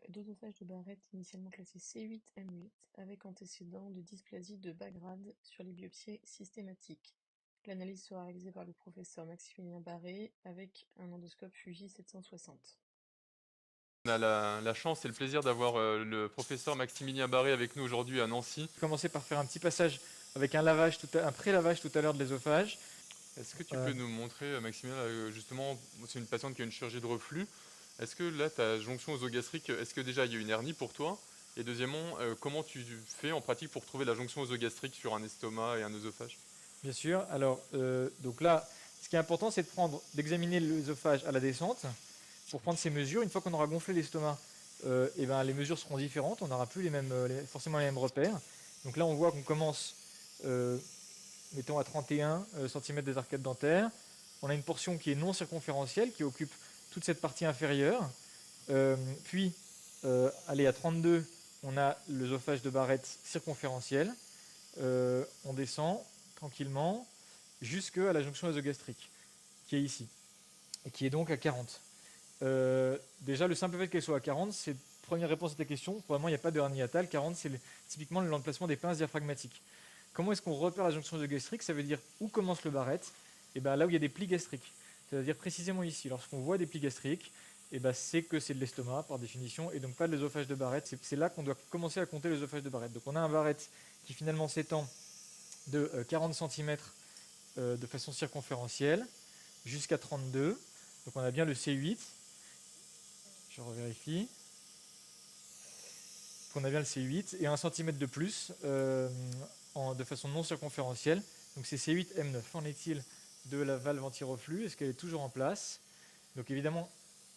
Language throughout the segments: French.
d'œsophage de Barrett initialement classé C8-M8 avec antécédent de dysplasie de bas grade sur les biopsies systématiques. L'analyse sera réalisée par le professeur Maximilien Barré avec un endoscope Fuji 760. On a la chance et le plaisir d'avoir le professeur Maximilien Barré avec nous aujourd'hui à Nancy. Commencer par faire un petit passage avec un pré-lavage tout à l'heure de l'œsophage. Est-ce que tu peux nous montrer, Maximilien, justement, c'est une patiente qui a une chirurgie de reflux. Est-ce que là, ta jonction œsogastrique, est-ce que déjà il y a une hernie pour toi? Et deuxièmement, comment tu fais en pratique pour trouver la jonction œsogastrique sur un estomac et un œsophage? Bien sûr. Alors, donc là, ce qui est important, c'est d'examiner l'œsophage à la descente pour prendre ces mesures. Une fois qu'on aura gonflé l'estomac, et ben, les mesures seront différentes. On n'aura plus forcément les mêmes repères. Donc là, on voit qu'on commence, mettons à 31 cm des arcades dentaires. On a une portion qui est non circonférentielle, qui occupe toute cette partie inférieure. Puis, allez, à 32, on a l'œsophage de Barrett circonférentiel. On descend tranquillement jusqu'à la jonction œsogastrique, qui est ici, et qui est donc à 40. Déjà, le simple fait qu'elle soit à 40, c'est première réponse à ta question. Probablement, il n'y a pas de hernie hiatale. 40, c'est typiquement l'emplacement des pinces diaphragmatiques. Comment est-ce qu'on repère la jonction œsogastrique? Ça veut dire où commence le Barrett? Et ben là où il y a des plis gastriques. C'est-à-dire précisément ici. Lorsqu'on voit des plis gastriques, et ben c'est que c'est de l'estomac par définition, et donc pas de l'œsophage de Barrett. C'est là qu'on doit commencer à compter l'œsophage de Barrett. Donc on a un Barrett qui finalement s'étend de 40 cm de façon circonférentielle jusqu'à 32. Donc on a bien le C8. Je revérifie. On a bien le C8 et 1 cm de plus de façon non circonférentielle. Donc c'est C8-M9. Qu'en est-il de la valve anti-reflux? Est-ce qu'elle est toujours en place? Donc évidemment,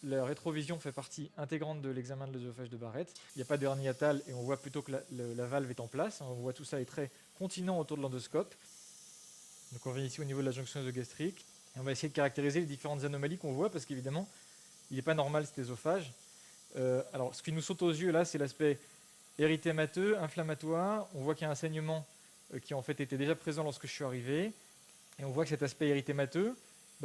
la rétrovision fait partie intégrante de l'examen de l'œsophage de Barrett. Il n'y a pas de hernie hiatale et on voit plutôt que la valve est en place. On voit tout ça est très continent autour de l'endoscope. Donc on vient ici au niveau de la jonction œsogastrique. Et on va essayer de caractériser les différentes anomalies qu'on voit parce qu'évidemment, il n'est pas normal cet œsophage. Alors ce qui nous saute aux yeux là, c'est l'aspect érythémateux, inflammatoire. On voit qu'il y a un saignement qui en fait était déjà présent lorsque je suis arrivé. Et on voit que cet aspect érythémateux,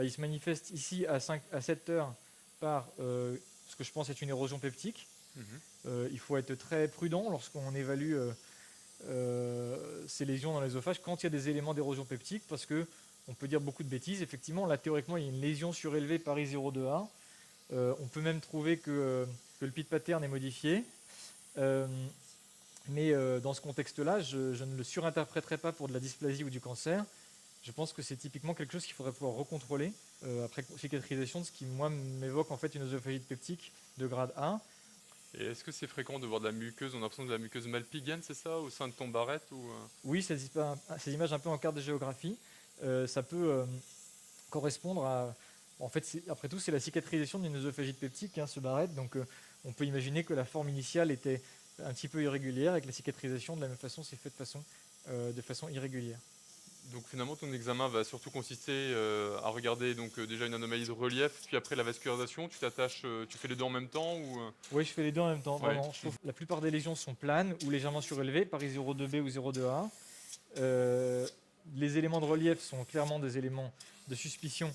il se manifeste ici à 7 heures par ce que je pense être une érosion peptique. Il faut être très prudent lorsqu'on évalue ces lésions dans l'œsophage quand il y a des éléments d'érosion peptique parce que on peut dire beaucoup de bêtises. Effectivement, là théoriquement, il y a une lésion surélevée Paris 0,2A. On peut même trouver que le pit pattern est modifié. Mais dans ce contexte-là, je ne le surinterpréterai pas pour de la dysplasie ou du cancer. Je pense que c'est typiquement quelque chose qu'il faudrait pouvoir recontrôler après cicatrisation, de ce qui, moi, m'évoque en fait une œsophagite peptique de grade A. Et est-ce que c'est fréquent de voir de la muqueuse, on a l'impression de la muqueuse malpighienne, c'est ça, au sein de ton Barrett ou Oui, ces images un peu en carte de géographie, ça peut correspondre à... En fait, après tout, c'est la cicatrisation d'une œsophagite peptique, ce Barrett. Donc, on peut imaginer que la forme initiale était un petit peu irrégulière et que la cicatrisation, de la même façon, s'est faite de façon irrégulière. Donc finalement, ton examen va surtout consister à regarder donc déjà une anomalie de relief, puis après la vascularisation. Tu t'attaches, tu fais les deux en même temps ou Oui, je fais les deux en même temps, Ouais. vraiment. Je trouve que la plupart des lésions sont planes ou légèrement surélevées, Paris 0,2B ou 0,2A. Les éléments de relief sont clairement des éléments de suspicion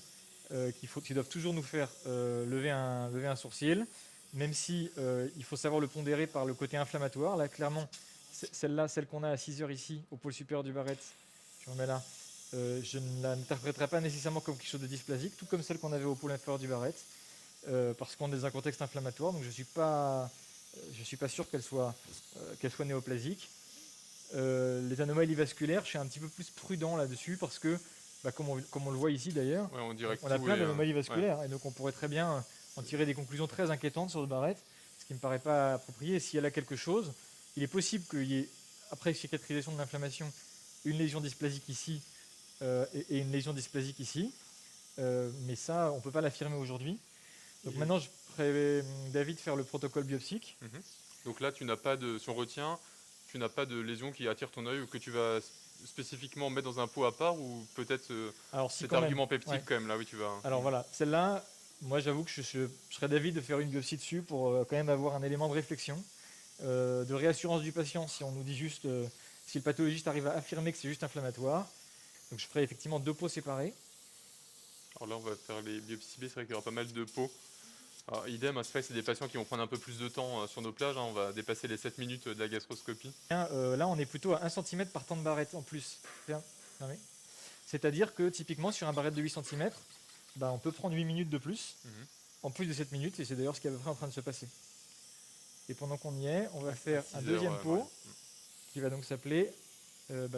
qui doivent toujours nous faire lever un sourcil, même si il faut savoir le pondérer par le côté inflammatoire. Là, clairement, celle qu'on a à 6 heures ici, au pôle supérieur du Barrett, je remets là, je ne l'interpréterai pas nécessairement comme quelque chose de dysplasique, tout comme celle qu'on avait au pôle inférieur du Barrett, parce qu'on est dans un contexte inflammatoire, donc je ne suis pas sûr qu'elle soit néoplasique. Les anomalies vasculaires, je suis un petit peu plus prudent là-dessus parce que, comme on le voit ici d'ailleurs, Ouais, on dirait que on a tout plein est, d'anomalies ouais. vasculaires et donc on pourrait très bien en tirer des conclusions très inquiétantes sur le Barrett, ce qui ne me paraît pas approprié. Et si elle a quelque chose, il est possible qu'il y ait, après cicatrisation de l'inflammation, une lésion dysplasique ici et une lésion dysplasique ici. Mais ça, on ne peut pas l'affirmer aujourd'hui. Donc maintenant, je ferai David faire le protocole biopsique. Donc là, tu n'as pas de, si on retient, tu n'as pas de lésion qui attire ton œil ou que tu vas spécifiquement mettre dans un pot à part ou peut-être Alors si cet quand même, argument peptique ouais. quand même là, oui, tu vas. Alors voilà, celle-là, moi j'avoue que je serais d'avis de faire une biopsie dessus pour quand même avoir un élément de réflexion, de réassurance du patient si on nous dit juste, si le pathologiste arrive à affirmer que c'est juste inflammatoire. Donc je ferai effectivement deux pots séparés. Alors là, on va faire les biopsies B, c'est vrai qu'il y aura pas mal de pots. Alors, idem, hein, c'est vrai que c'est des patients qui vont prendre un peu plus de temps sur nos plages, hein, on va dépasser les 7 minutes de la gastroscopie. Là, on est plutôt à 1 cm par temps de barrette en plus. Fermé. C'est-à-dire que typiquement, sur un barrette de 8 cm, on peut prendre 8 minutes de plus, Mhm. en plus de 7 minutes, et c'est d'ailleurs ce qui est à peu près en train de se passer. Et pendant qu'on y est, on va faire 6 un heures, deuxième pot, ouais. qui va donc s'appeler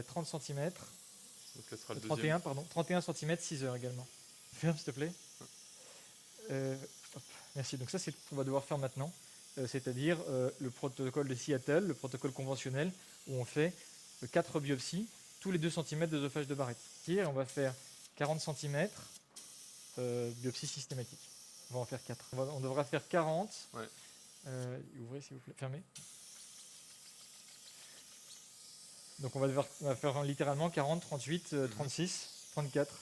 30 cm, Donc là, ce sera le 31, pardon, 31 cm, 6 heures également. Ferme, s'il te plaît. Hop, merci. Donc ça, c'est ce qu'on va devoir faire maintenant, c'est-à dire le protocole de Seattle, le protocole conventionnel, où on fait 4 biopsies, tous les 2 cm d'œsophage de barrette. Et on va faire 40 cm, biopsie systématique. On va en faire 4. On devra faire 40. Ouais. Ouvrez, s'il vous plaît. Fermez. Donc on va faire littéralement 40, 38, 36, 34,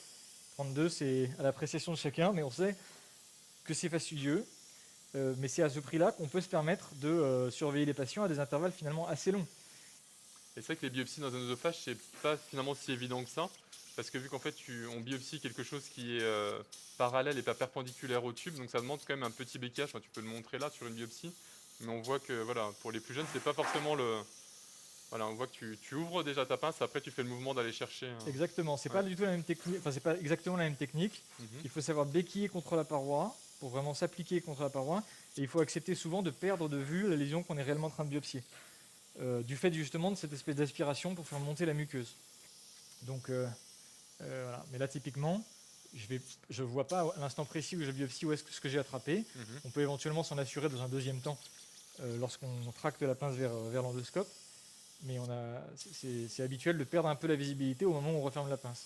32. C'est à l'appréciation de chacun, mais on sait que c'est fastidieux. Mais c'est à ce prix-là qu'on peut se permettre de surveiller les patients à des intervalles finalement assez longs. Et c'est vrai que les biopsies dans un œsophage, c'est pas finalement si évident que ça, parce que vu qu'en fait, on biopsie quelque chose qui est parallèle et pas perpendiculaire au tube, donc ça demande quand même un petit bécage. Enfin, tu peux le montrer là sur une biopsie, mais on voit que voilà, pour les plus jeunes, c'est pas forcément le. Voilà, on voit que tu ouvres déjà ta pince, après tu fais le mouvement d'aller chercher. Exactement, c'est pas du tout la même technique, enfin c'est pas exactement la même technique. Mhm. Il faut savoir béquiller contre la paroi pour vraiment s'appliquer contre la paroi, et il faut accepter souvent de perdre de vue la lésion qu'on est réellement en train de biopsier, du fait justement de cette espèce d'aspiration pour faire monter la muqueuse. Donc voilà, mais là typiquement, je vois pas à l'instant précis où je biopsie où est-ce que ce que j'ai attrapé. Mhm. On peut éventuellement s'en assurer dans un deuxième temps lorsqu'on tracte la pince vers l'endoscope. Mais c'est habituel de perdre un peu la visibilité au moment où on referme la pince.